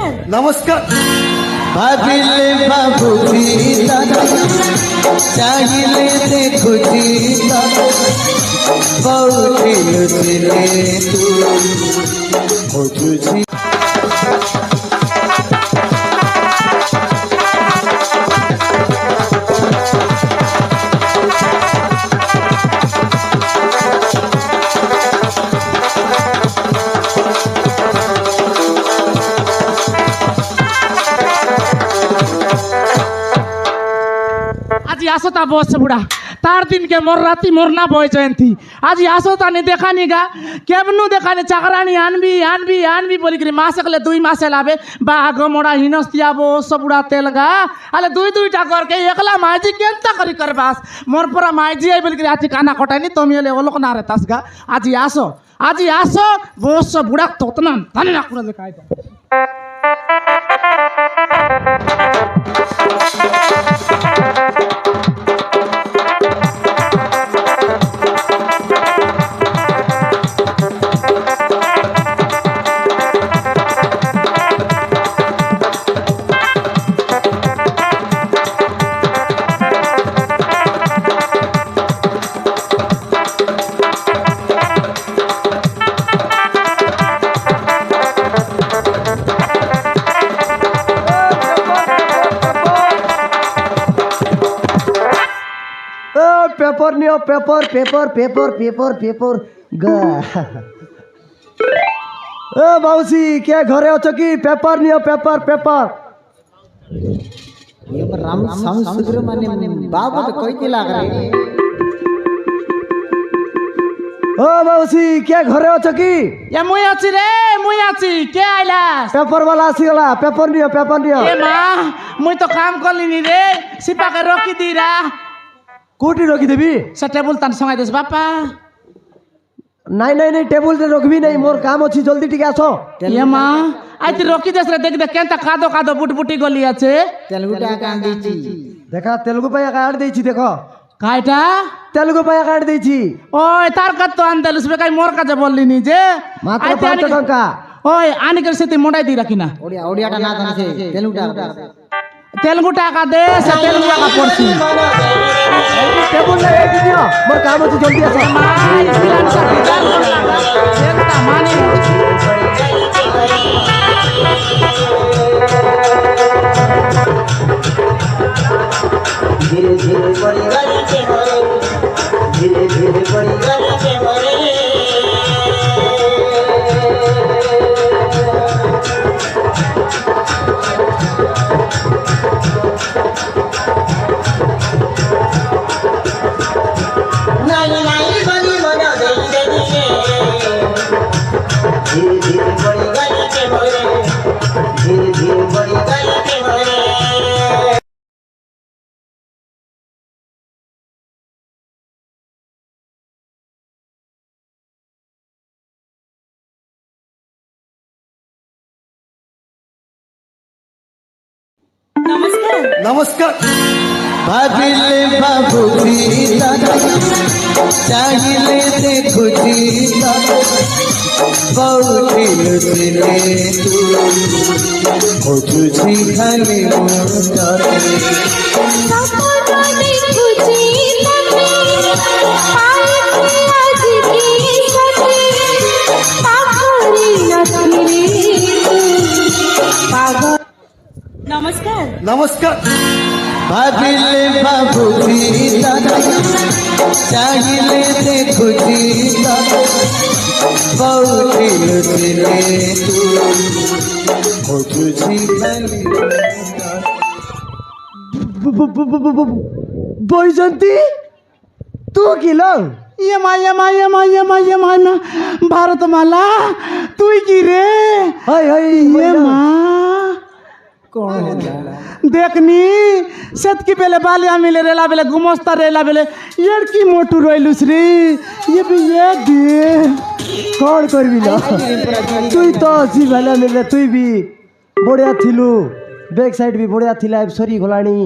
नमस्कार भाविले बाबूजी चाहिए देखुजी बहुती लुचले तू बुझुजी आसोता बस बुढ़ा तार दिन के मोर राती मोरना बय जयंती आज आसोता ने देखानी गा केमनु देखानी चाकरानी आनबी आनबी आनबी बोली करी मासकले दुई मासे लाबे बाग मोड़ा हिनस्तिया बो सबुड़ा तेल गा अले दुई दुईटा करके एकला माइजी केनता करी करबास मोर परा माइजी आई बोली करी आती काना कटानी तमिले ओलोक ना रे तसगा आज आसो बस बुढ़ा तोतना थाने ना कुरा देखाय पेपर नियो paper paper paper paper paper ओ मौसी क्या घरे अछ कि पेपर नियो पेपर पेपर ये राम सुब्रमण्य बाबू तो कोई दिला करे ओ मौसी क्या घरे अछ कि ये मुई अछि रे मुई अछि के आइला पेपर वाला आसी गला पेपर नियो ए मां मुई तो काम करलिनी रे सिपा के रोकी दीरा कोटी रोकी देवी से टेबल तान संगाई देस बापा नहीं नहीं नहीं टेबल रे रोकबी नहीं मोर काम अछि जल्दी टिके आसो ये मां आइती रोकी देस रे देख केनता कादो कादो बुटबुटी गली আছে तेलुगुटा काट देछि देखा तेलुगु पाया काट देछि देखो काइटा तेलुगु पाया काट देछि ओय तार कत तो आंदलस बे काई मोर का जे बोलली नी जे मात्र 5 टका ओय आनी कर से ती मोडाई दी रखिना ओडिया ओडियाटा ना जाने से तेलुगुटा का देश तेलुगु का पड़सी टेबल ले दियो मोर काम अछि जल्दी आसो माई सिलान सा डिजाइन देखता मानी धीरे धीरे बड़ी गाड़ी के मरे धीरे धीरे बड़ी गाड़ी के मरे नहीं नहीं बड़ी मना दे दे धीरे धीरे बड़ी गाड़ी के मरे धीरे धीरे बड़ी गाड़ी के मरे नमस्कार भाविले बाबूजी चाहिए देखुजी बहुती लुचले तू बुझुजी खाली मोर नमस्कार भाविले बाबूजी चाहिए देखुजी बहुती लुचले तू बुझुजी खाली बैजंती तू किलो ये माया भारत माला तू की रे हाय हाय ये माँ कौन देखनी सेत की बेले बालिया मिले रेला बेले गुमस्ता रेला बेले यार की मोटू रोइलुस रे ये भी ये दे कौन करबी ना तू तो सी वाला मिले तू भी बढ़िया थिलु बैक साइड भी बढ़िया थिला सरी घोलाणी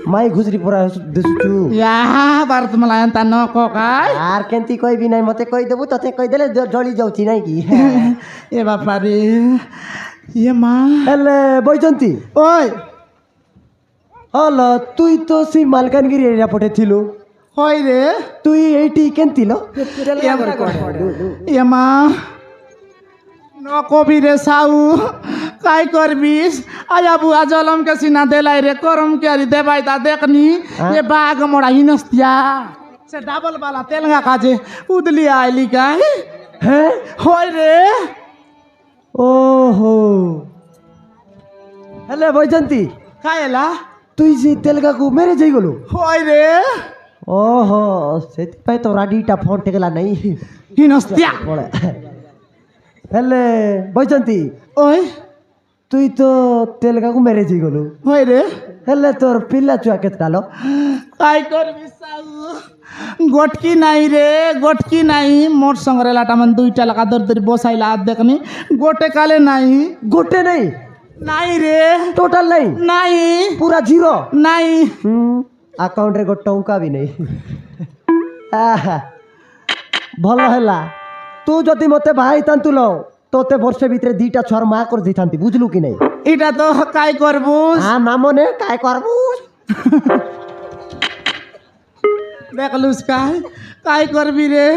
माई खुजरी परा देसुचु या भारत मलायन ता न को काय यार केंती कोई भी नहीं मते कहि देबु तते कहि देले जळी जाउची नाही की ए बापा रे ইয়ে মা ହେଲେ ବୈଜନ୍ତୀ ওই ହଲ ତୁଇ ତ ସେଇ ମାଲକାନଗିରି ଏରିଆ ପଟେ ଥିଲୁ হয় রে ତୁଇ ଏଇଠି କେମିତି ଲ ইয়ে মা ন কবি রে সাউ কাই করবিস আয়া বুয়া জলম কে সিনা দেলাই রে করম কে আরি দেবাই তা দেখনি এ বাঘ মোড়া হিনস্তিয়া সে ডাবল বালা তেলঙ্গা কাজে উদলি আইলি কাই হ্যাঁ হয় রে ଓହୋ ହେଲେ ବୈଜନ୍ତୀ খাইলা ତୁଇ ସେ ତେଲଗାକୁ ମ୍ୟାରେଜ୍ ହେଇଗଲୁ হয় রে ଓହୋ ସେଥିପାଇଁ ତ ରାଡ଼ିଟା ଫୋନ୍ ଟେକଲା ନାଇଁ হিনস্তিয়া ପଳେ ହେଲେ ବୈଜନ୍ତୀ ওই ତୁଇ ତ ତେଲଗାକୁ ମ୍ୟାରେଜ୍ ହେଇଗଲୁ হয় রে ହେଲେ ତୋର ପିଲା ଛୁଆ କେତେଟା ଲ কাই করবি সাউ গটকি নাই রে গটকি নাই মোর সঙ্গে লাটা মান দুইটা লাগা দর দর বসাইলা আর দেখনি গোটে কালে নাই ଗୋଟେ ନାଇଁ নাই রে ଟୋଟାଲ ନାଇଁ নাই ପୁରା ଜିରୋ নাই ଆକାଉଣ୍ଟରେ ଗୋଟେ ଟଙ୍କା ବି ନାହିଁ ଆହା, ଭଲ ହେଲା ତୁ ଯଦି ମୋତେ ବାହା ହେଇଥାନ୍ତୁ ଲ ତୋତେ ବର୍ଷେ ଭିତରେ ଦିଟା ଛୁଆର ମା କରିଦେଇଥାନ୍ତି ବୁଝିଲୁ କି ନାହିଁ এটা তো কাই করবো ନା ମନେ କାଏ କରବୁ দেখলুস কাই কাই করবি রে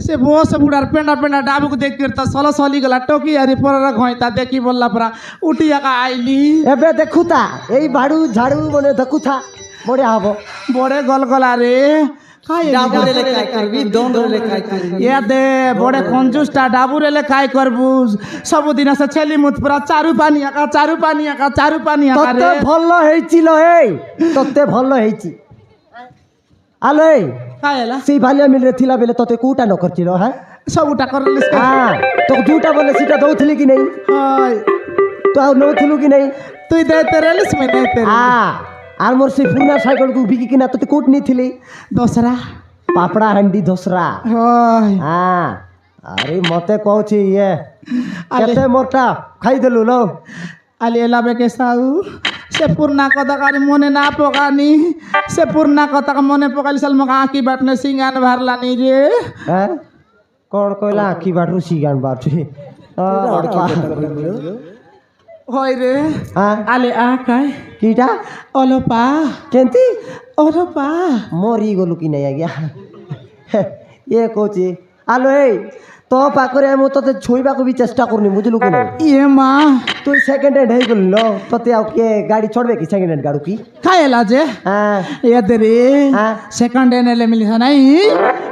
সে বস বুড়ার পেন্ডা পেন্ডা ডাবুক দেখি তো সল সলি গলা টকি আরি পর ঘইতা দেখি বললা পরা উঠি একা আইলি ଏବେ ଦେଖୁଥା ଏଇ ବାଡ଼ୁ ଝାଡ଼ୁ ମାନେ ଦେଖୁଥା ବଢ଼ିଆ ହବ বড়ে গলগলা রে কাই ডাবুরেলে কাই করবি দণ্ডরেলে কাই করবি এ দে বড়ে কঞ্জুসটা ডাবুরেলে কাই করবুস ସବୁদিন আছে ছেলি মুত পুরা চারু পানি একা চারু পানি একা চারু পানি একা ତତେ রে ଭଲ ହେଇଛି ଲ ଏଇ ତତେ ଭଲ ହେଇଛି ଆଲୋ ଏଇ কাই এলা ସେଇ ବାଲିଆ ମିଲରେ ଥିଲା ବେଲେ ତତେ କୋଉଟା ନ କରିଛି ଲ ହଁ ସବୁটা করলিস তোকে ଯୋଉଟା ବୋଲେ ସେଟା ଦଉଥିଲି କି ନାହିଁ হয় ତୁ ଆଉ ନଉଥିଲୁ କି ନାହିଁ তুই দেতে রেলিস মে দেতে আর মোর ସେ ପୁରୁଣା ସାଇକେଲକୁ ବିକିକିନା ତତେ କୋଉଠି ନେଇଥିଲି দোসরা ପାପଡ଼ା ହାଣ୍ଡି ଦୋସରା হয় ଆରେ ମତେ କହୁଛି ଇଏ ଆଲେ। କେତେ ମୋରଟା ଖାଇଦେଲୁ ଲ আলি এলাবে কে সাউ সে পুরনা কথা কারি মনে না পকানি সে পুরনা কথা মনে পকালি সাল মকা আঁকি বাটনে সিঙ্গান ভারলানি রে হ্যাঁ କ'ଣ କହିଲା ଆଖି ବାଟରୁ ସିଗାଣ ବାଟୁ হয় রে হ্যাঁ আলে আ কাই କିଟା অলপা କେମିତି অলপা ମରିଗଲୁ କି ନାହିଁ ଆଜ୍ଞା ଇଏ କହୁଛି ଆଲୋ ଏଇ ତୋ ପାଖରେ ମୁଁ ତତେ ଛୁଇଁବାକୁ ବି ଚେଷ୍ଟା କରୁନି ବୁଝିଲୁ କି ନାହିଁ ইয়ে মা তুই সেকেন্ড হ্যান্ড ହେଇଗଲୁ ଲ ତତେ ଆଉ କିଏ ଗାଡ଼ି ଛଡ଼ବେ କି ସେକେଣ୍ଡ ହ୍ୟାଣ୍ଡ ଗାড়ୁ কি খাইলা যে হ্যাঁ এতে রে হ্যাঁ সেকেন্ড হ্যান্ড এলে মিলিস নাই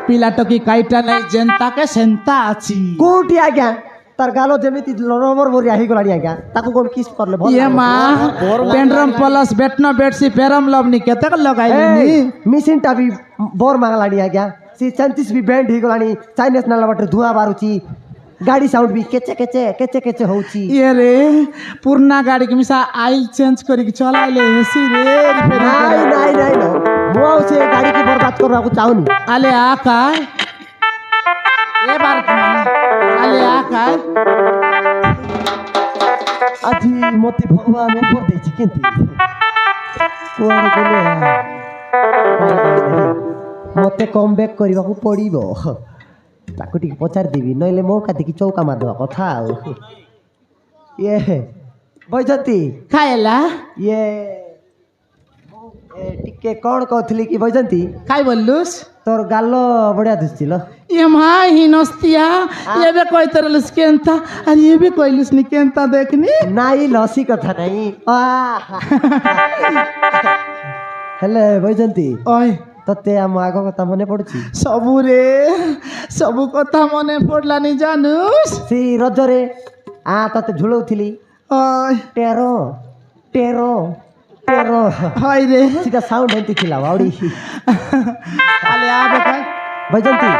পিলাটো কি কাইটা নাই জেন্তাকে সেন্তা আছি কোଉଠି ଆଜ୍ଞା ତାର ଗାଲ ଯେମିତି ନରମର ଭରିଆ ହେଇଗଲାଣି ଆଜ୍ଞା ତାକୁ କ'ଣ କିସ୍ କରଲେ ଭଲ ইয়ে মা পেন্ড্রম প্লাস বেটনো বেটসি ফেরম লবনি কেতে লগাইলি মেସିନ୍ଟା ବି ବୋର ମାଗଲାଣି ଆଜ୍ଞା ସେ ଚାନ୍ତିସ୍ ବି ବେଣ୍ଡ ହେଇଗଲାଣି ଚାଇନିଜ ନାଲା ବାଟରେ ଧୂଆଁ ବାହାରୁଛି ଗାଡ଼ି ସାଉଣ୍ଡ ବି କେଚେ କେଚେ କେଚେ କେଚେ ହଉଛି ইয়ে রে পুরনা গাড়ি কি মিশা আইল চেঞ্জ করি চলাইলে হেসি রে ନାଇଁ ନାଇଁ ନାଇଁ ନ ମୁଁ ଆଉ ସେ ଗାଡ଼ିକୁ ବର୍ବାଦ କରିବାକୁ ଚାହୁଁନି আলে আকাই এবার আলে আকাই ଆଜି ମୋତେ ଭଗବାନ ଉପର ଦେଇଛି କେମିତି କୁଆଡ଼େ ଗଲେ ମୋତେ କମ୍ ବ୍ୟାକ୍ କରିବାକୁ ପଡ଼ିବ ତାକୁ ଟିକେ ପଚାରିଦେବି ନହେଲେ ମୋ କାତିକି ଚୌକା ମାରିଦେବା କଥା ଆଉ ଇଏ ବୈଜନ୍ତୀ খাইলা ଇଏ ଟିକେ କ'ଣ କହୁଥିଲି କି ବୈଜନ୍ତୀ খাই বললুস তোর গাল বড়িয়া দিচ্ছি ল এ মা হিনস্তিয়া এবে কইতরলুস কেনতা আর এবে কইলুস নি কেনতা দেখনি নাই লসি কথা নাই ହେଲେ ବୈଜନ୍ତୀ ওই ତତେ ଆମ ଆଗ କଥା ମନେ ପଡୁଛି সবু রে সবু কথা মনে পড়লানি জানুস ସେଇ ରଜରେ ତତେ ଝୁଲଉଥିଲି ওই ଟେର ଟେର ଟେର হয় রে ସେଟା ସାଉଣ୍ଡ ଏମିତି ଥିଲା ବାଉଡ଼ି আলে আবে কাই ବୈଜନ୍ତୀ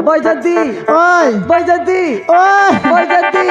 ବୈଜନ୍ତୀ ওই ବୈଜନ୍ତୀ ওই ବୈଜନ୍ତୀ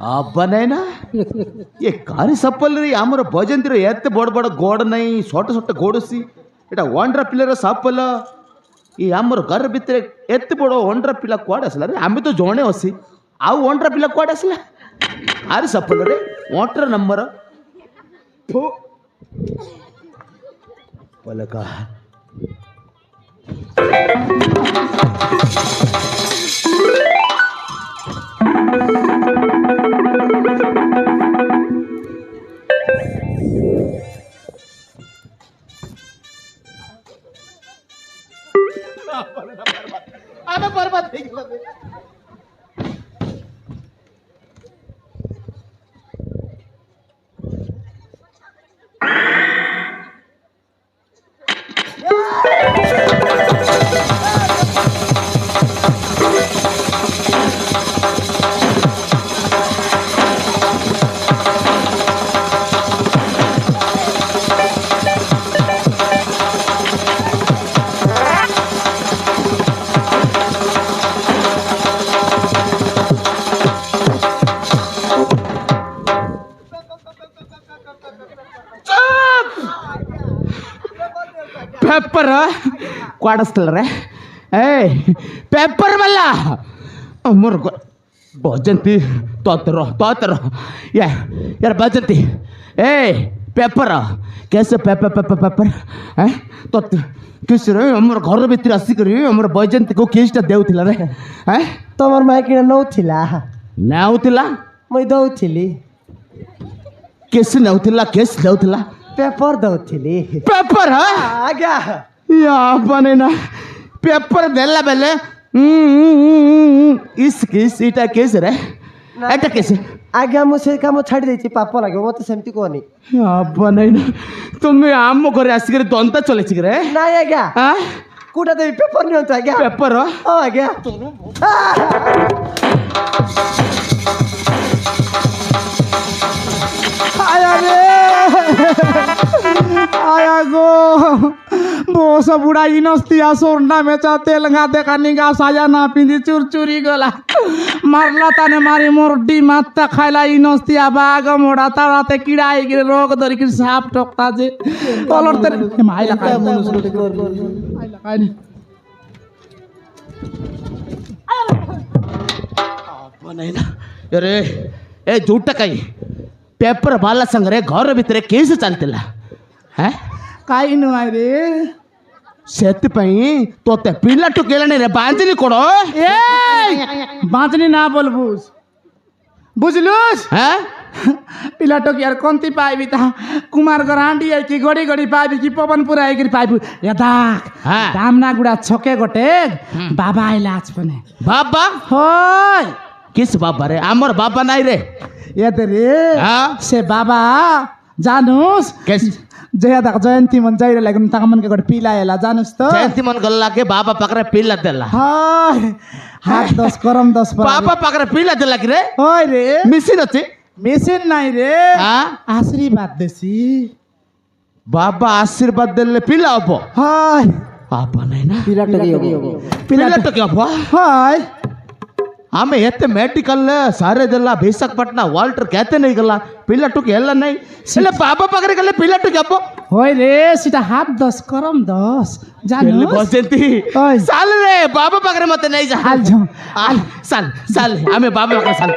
ಹಬ್ಬ ನೈನಾ ଏ କାରି ସପଲରେ ଆମର ବୈଜୟନ୍ତୀର ଏତେ ବଡ଼ ବଡ଼ ଗୋଡ଼ ନାହିଁ ଛୋଟ ଛୋଟ ଗୋଡ଼ସି ଏଇଟା ଅଣ୍ଡ୍ରା ପିଲାର ସପଲ ଏ ଆମର ଘର ଭିତରେ ଏତେ ବଡ଼ ଅଣ୍ଡ୍ରା ପିଲା କୁଆଡ଼େ ଆସିଲା ରେ ଆମେ ତ ଜଣେ ଅସି ଆଉ ଅଣ୍ଡ୍ରା ପିଲା କୁଆଡ଼େ ଆସିଲା ଆରେ ସପଲରେ ଅଣ୍ଟ୍ର ନମ୍ବର ପଲକା ଆମେ ବର୍ବାଦ ହେଇଗଲା ಪೇಪರ್ ಕ್ವಾಡಿಸ್ತಾಳ್ರೆ ಏಯ್ ಪೇಪರ್ ಬಲ್ಲ ಅಮ್ಮರ ಬಜಂತಿ ತೋತರೋ ಯಾರ ಬಜಂತಿ ಏಯ್ ಪೇಪರ್ कैसे पेपर तो किस रे हमर घर भीतर आसिकरी हमर बजंती को केसटा देउथिला रे ତମର ମାଇକିନା ନଉଥିଲା ନାଉଥିଲା ମୁଇଁ ଦଉଥିଲି केस नाउथिला केस देउथिला ପେପର ଦଉଥିଲି पेपर ଆଜ୍ଞା या बने ना पेपर देला बेले इस केस इटा केस रे एटा केस ଆଜ୍ଞା ମୁଁ ସେ କାମ ଛାଡ଼ି ଦେଇଛି ପାପ ଲାଗିବ ମୋତେ ସେମିତି କୁହନି ବନାଇ ନା ତୁମେ ଆମ ଘରେ ଆସିକରି ଦନ୍ତା ଚଲେଇଛି ରେ ନାଇଁ ଆଜ୍ଞା କୋଉଟା ଦେବି ପେପର ନିଅନ୍ତୁ ଆଜ୍ଞା पेपर ହଁ ଆଜ୍ଞା आया गो बोस बुढ़ा इनस्तिया सोरना में चाहते लगा देखा निगा साया ना पिंदी चुरचुरी गला मारला ताने मारी मोरडी मात्ता खाइला इनस्तिया बाग मोड़ा ताराते कीड़ा आइगिरे रोग धरी कि साप टोकता जे कलर तेरे माइला काय आइला काय बनाई ना अरे ए झूठा कहीं पेपर वाला संग रे घर भीतर केस चलतिला हैं काय नु आइ रे ସେଥିପାଇଁ ତୋତେ ପିଲାଠୁ କେଲାଣି ରେ ବାଞ୍ଜିନି କୋଡ଼ ए बांचनी ना बोल बुझलुस हैं पिला टोक यार कोंती पाइबी ता कुमार गरांडी है कि गड़ी गड़ी पाइबी कि पवनपुर आई कि पाइबी यदाक हाँ। दामना गुड़ा छके गोटे बाबा इलाज पने बाबा होय किस बाबा रे हमर बाबा नाही रे ये रे हाँ। से बाबा जानुस केस जयदाक जयंती मन जाइरे लागन ताका मन के गोटे पिला एला जानुस तो जयंती मन गल्ला के बाबा पकरे पिला देला हाय हाथ 10 करम 10 पर बाबा पकरे पिला देला कि रे होय रे मिसिन अछि मेसिन नाही रे हाँ? आशीर्वाद देसी बाबा आशीर्वाद देले पिला हबो हाय बाबा नाही ना ପିଲା ଟକି ହବ पिला तो क्या हबो हाय आमे एते मेडिकल सारे देला विशाखापट्टना वाल्टर कहते नहीं गला पिला टुक हेला नहीं सेले बाबा पकरे गले पिला टुक हबो होय रे सीधा हाथ 10 करम 10 एले जानु बसंती ओय। साल रे बाबा पकरे मते नहीं जा हाल जो आल साल आमे बाबा पकरे साल